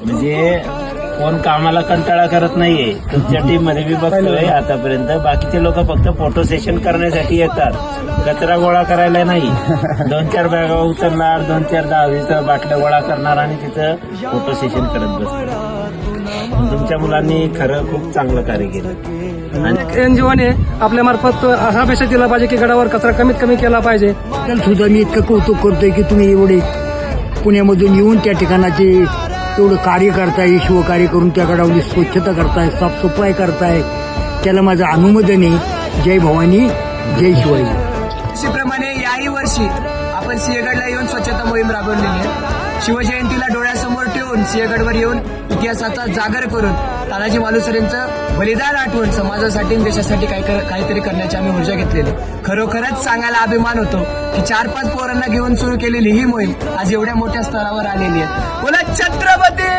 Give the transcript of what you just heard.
म्हणजे कोण कामाला कंटाळा करत नाहीये. तुमच्या टीम मध्ये मी बघतोय आतापर्यंत बाकीचे लोक फक्त फोटो सेशन करण्यासाठी येतात, कचरा गोळा करायला नाही. 2-4 बॅगा उचलणार, 2-4 10-20 बाटल्या गोळा करणार आणि तिथं फोटो सेशन करत बसणार. तुमच्या मुलांनी खरं खूप चांगलं कार्य केलं. आणि एनजीओने आपल्या मार्फत हा मेसेज दिला पाहिजे की गडावर कचरा कमीत कमी केला पाहिजे. त्याला सुद्धा मी इतकं कौतुक करतोय की तुम्ही एवढे पुण्यामधून येऊन त्या ठिकाणाचे एवढं कार्य करताय, शिवकार्य करून त्या गडावरची स्वच्छता करताय, साफसफाई करताय, त्याला माझं अनुमोदन आहे. जय भवानी, जय शिवाई. अशाप्रमाणे याही वर्षी आपण सिंहगडला येऊन स्वच्छता मोहीम राबवलेली आहे. शिवजयंतीला डोळ्यासमोर ठेवून सिंहगडवर येऊन इतिहासाचा जागर करून तानाजी मालुसरेंचं बलिदान आठवून समाजासाठी आणि देशासाठी काहीतरी करण्याची आम्ही ऊर्जा घेतलेली. खरोखरच सांगायला अभिमान होतो की 4-5 पोरांना घेऊन सुरू केलेली ही मोहीम आज एवढ्या मोठ्या स्तरावर आलेली आहे. बोला छत्रपती